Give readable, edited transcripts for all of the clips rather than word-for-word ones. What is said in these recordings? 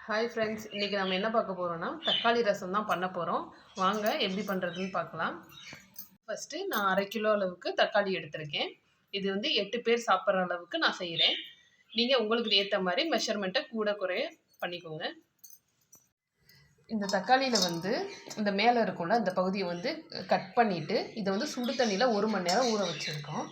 Hi friends, இன்றைக்கி நம்ம என்ன பார்க்க போகிறோன்னா தக்காளி ரசம் தான் பண்ண போகிறோம். வாங்க எப்படி பண்ணுறதுன்னு பார்க்கலாம். ஃபஸ்ட்டு நான் 1/2 கிலோ அளவுக்கு தக்காளி எடுத்திருக்கேன். இது வந்து 8 பேர் சாப்பிட்ற அளவுக்கு நான் செய்கிறேன். நீங்கள் உங்களுக்கு ஏற்ற மாதிரி மெஷர்மெண்ட்டை கூட குறைய பண்ணிக்கோங்க. இந்த தக்காளியில் வந்து இந்த மேலே இருக்கும்ல இந்த பகுதியை வந்து கட் பண்ணிவிட்டு இதை வந்து சுடு தண்ணியில் 1 மணி நேரம் ஊற வச்சுருக்கோம்.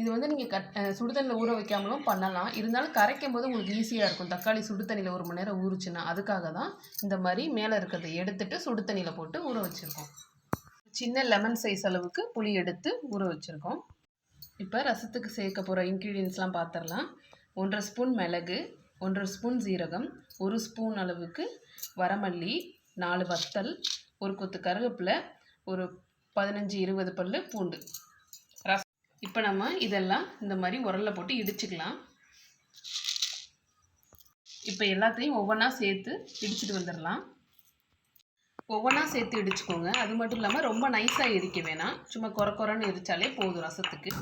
இது வந்து நீங்கள் சுடு தண்ணியில் ஊற வைக்காமலும் பண்ணலாம். இருந்தாலும் கரைக்கும் போது உங்களுக்கு ஈஸியாக இருக்கும். தக்காளி சுடு தண்ணியில் 1 மணி நேரம் ஊறுச்சுன்னா அதுக்காக தான் இந்த மாதிரி மேலே இருக்கிறத எடுத்துகிட்டு சுடு தண்ணியில் போட்டு ஊற வச்சுருக்கோம். சின்ன லெமன் சைஸ் அளவுக்கு புளி எடுத்து ஊற வச்சுருக்கோம். இப்போ ரசத்துக்கு சேர்க்க போகிற இன்க்ரீடியன்ஸ்லாம் பார்த்துடலாம். 1.5 ஸ்பூன் மிளகு, 1.5 ஸ்பூன் சீரகம், 1 ஸ்பூன் அளவுக்கு வரமல்லி, 4 வத்தல், ஒரு கொத்து கருவேப்பிலை, ஒரு 15-20 பல் பூண்டு. இப்போ நம்ம இதெல்லாம் இந்த மாதிரி உரலில் போட்டு இடிச்சுக்கலாம். இப்போ எல்லாத்தையும் ஒவ்வொன்றா சேர்த்து இடிச்சிட்டு வந்துடலாம். ஒவ்வொன்றா சேர்த்து இடிச்சுக்கோங்க. அது மட்டும் இல்லாமல் ரொம்ப நைஸாக இடிக்க வேணாம். சும்மா குறைன்னு இடித்தாலே போதும் ரசத்துக்கு.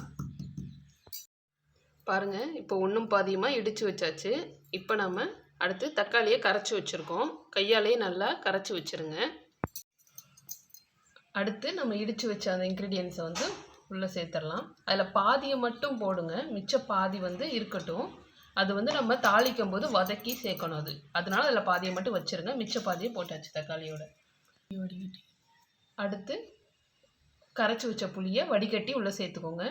பாருங்கள், இப்போ ஒன்றும் பாதியமாக இடித்து வச்சாச்சு. இப்போ நம்ம அடுத்து தக்காளியை கரைச்சி வச்சுருக்கோம். கையாலேயே நல்லா கரைச்சி வச்சுருங்க. அடுத்து நம்ம இடித்து வச்ச அந்த இன்க்ரீடியன்ஸை வந்து உள்ளே சேர்த்துடலாம். அதில் பாதியை மட்டும் போடுங்க, மிச்ச பாதி வந்து இருக்கட்டும். அது வந்து நம்ம தாளிக்கும் போது வதக்கி சேர்க்கணும். அதனால அதில் பாதியை மட்டும் வச்சுருங்க. மிச்ச பாதியை போட்டாச்சு தக்காளியோட. அடுத்து கரைச்சி வச்ச புளியை வடிகட்டி உள்ளே சேர்த்துக்கோங்க.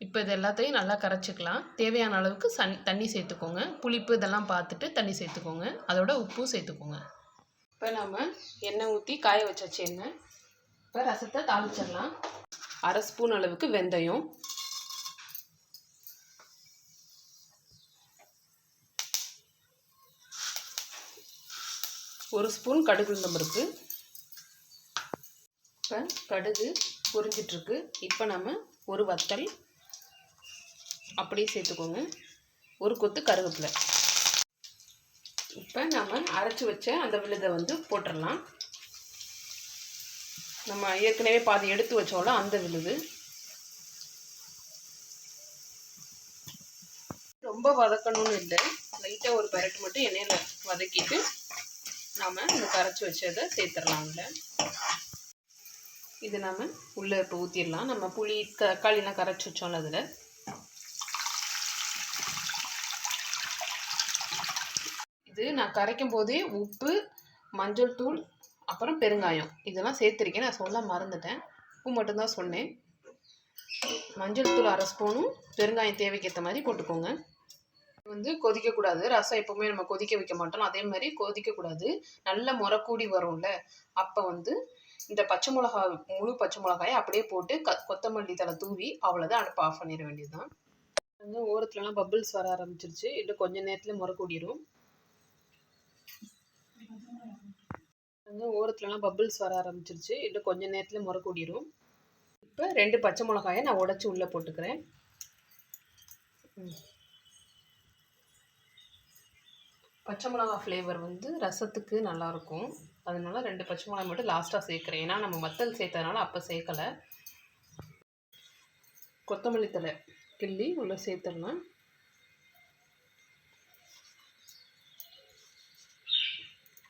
இப்போ இது எல்லாத்தையும் நல்லா கரைச்சிக்கலாம். தேவையான அளவுக்கு தண்ணி சேர்த்துக்கோங்க. புளிப்பு இதெல்லாம் பார்த்துட்டு தண்ணி சேர்த்துக்கோங்க. அதோட உப்பும் சேர்த்துக்கோங்க. இப்போ நம்ம எண்ணெய் ஊற்றி காய வச்சாச்சு எண்ணெய். இப்போ ரசத்தை தாளிச்சிடலாம். 1/2 ஸ்பூன் அளவுக்கு வெந்தயம், 1 ஸ்பூன் கடுகு உளுந்தம்பருப்பு. இப்போ கடுகு பொரிஞ்சிட்ருக்கு. இப்போ நம்ம ஒரு வத்தல் அப்படியே சேர்த்துக்கோங்க. ஒரு கொத்து கருவேப்பிலை. இப்போ நம்ம அரைச்சி வச்ச அந்த விழுதை வந்து போட்டுடலாம். நம்ம ஏற்கனவே பாதி எடுத்து வச்சோம்ல அந்த விழுது. ரொம்ப வதக்கணும்னு இல்லை, லைட்டாக ஒரு பரட்டு மட்டும் எண்ணெயில் வதக்கிட்டு நாம் இந்த கரைச்சி வச்சதை சேர்த்துடலாம். இது நம்ம உள்ளே இப்போ ஊற்றிடலாம். நம்ம புளி தக்காளிலாம் கரைச்சி வச்சோம்ல அதில். இது நான் கரைக்கும் போதே உப்பு, மஞ்சள் தூள், அப்புறம் பெருங்காயம் இதெல்லாம் சேர்த்துருக்கேன். நான் சொல்ல மறந்துட்டேன். உப்பு மட்டும்தான் சொன்னேன். மஞ்சள் தூள் 1/2 ஸ்பூனும் பெருங்காயம் தேவைக்கு ஏற்ற மாதிரி போட்டுக்கோங்க. வந்து கொதிக்கக்கூடாது. ரசம் எப்போவுமே நம்ம கொதிக்க வைக்க மாட்டோம். அதே மாதிரி கொதிக்கக்கூடாது. நல்ல முறைக்கூடி வரும்ல, அப்போ வந்து இந்த முழு பச்சை மிளகாயை அப்படியே போட்டு கொத்தமல்லி தழை தூவி அவ்வளோதான், அடுப்பு ஆஃப் பண்ணிட வேண்டியதுதான். வந்து ஓரத்துலலாம் பபிள்ஸ் வர ஆரம்பிச்சிருச்சு. இன்னும் கொஞ்சம் நேரத்தில் முறைக்கூடிரும். ஓரத்துலலாம் பபிள்ஸ் வர ஆரம்பிச்சிருச்சு. இன்னும் கொஞ்சம் நேரத்தில் முறைக்கூடிரும். இப்போ 2 பச்சை மிளகாயை நான் உடச்சி உள்ளே போட்டுக்கிறேன். பச்சை மிளகா ஃப்ளேவர் வந்து ரசத்துக்கு நல்லாயிருக்கும். அதனால 2 பச்சை மிளகாய் மட்டும் லாஸ்ட்டாக சேர்க்குறேன். ஏன்னா நம்ம வத்தல் சேர்த்ததுனால அப்போ சேர்க்கலை. கொத்தமல்லி தழை கிள்ளி உள்ளே சேர்த்துடலாம்.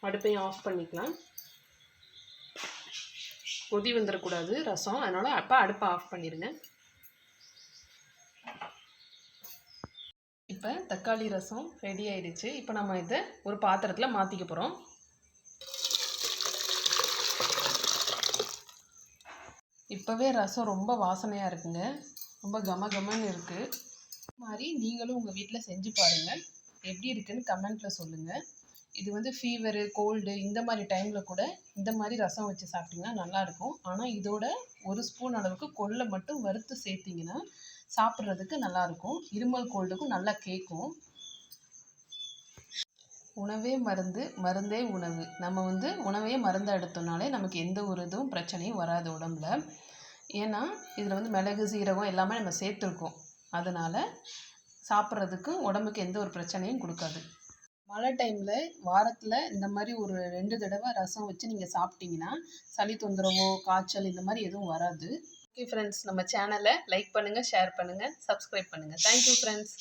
அடுப்பையும் ஆஃப் பண்ணிக்கலாம். கொதி வந்துடக்கூடாது ரசம், அதனால் அப்போ அடுப்பை ஆஃப் பண்ணிடுங்க. இப்போ தக்காளி ரசம் ரெடி ஆயிடுச்சு. இப்போ நம்ம இதை ஒரு பாத்திரத்தில் மாற்றிக்க போகிறோம். இப்போவே ரசம் ரொம்ப வாசனையாக இருக்குங்க. ரொம்ப கமகமன்னு இருக்குது. இது மாதிரி நீங்களும் உங்கள் வீட்டில் செஞ்சு பாருங்கள். எப்படி இருக்குதுன்னு கமெண்ட்டில் சொல்லுங்கள். இது வந்து ஃபீவரு, கோல்டு இந்த மாதிரி டைமில் கூட இந்த மாதிரி ரசம் வச்சு சாப்பிட்டிங்கன்னா நல்லாயிருக்கும். ஆனால் இதோட 1 ஸ்பூன் அளவுக்கு கொல்லை மட்டும் வறுத்து சேர்த்திங்கன்னா சாப்பிட்றதுக்கு நல்லாயிருக்கும். இருமல் கோல்டுக்கும் நல்லா கேட்கும். உணவே மருந்து, மருந்தே உணவு. நம்ம வந்து உணவே மருந்தாக எடுத்தோம்னாலே நமக்கு எந்த ஒரு இதுவும் பிரச்சனையும் வராது உடம்புல. ஏன்னா இதில் வந்து மிளகு, சீரகம் எல்லாமே நம்ம சேர்த்துருக்கோம். அதனால் சாப்பிட்றதுக்கு உடம்புக்கு எந்த ஒரு பிரச்சனையும் கொடுக்காது. மழை டைமில் வாரத்தில் இந்த மாதிரி ஒரு 2 தடவை ரசம் வச்சு நீங்கள் சாப்பிட்டிங்கன்னா சளி தொந்தரவோ, காய்ச்சல் இந்த மாதிரி எதுவும் வராது. ஓகே ஃப்ரெண்ட்ஸ், நம்ம சேனலை லைக் பண்ணுங்கள், ஷேர் பண்ணுங்கள், சப்ஸ்கிரைப் பண்ணுங்கள். Thank you friends.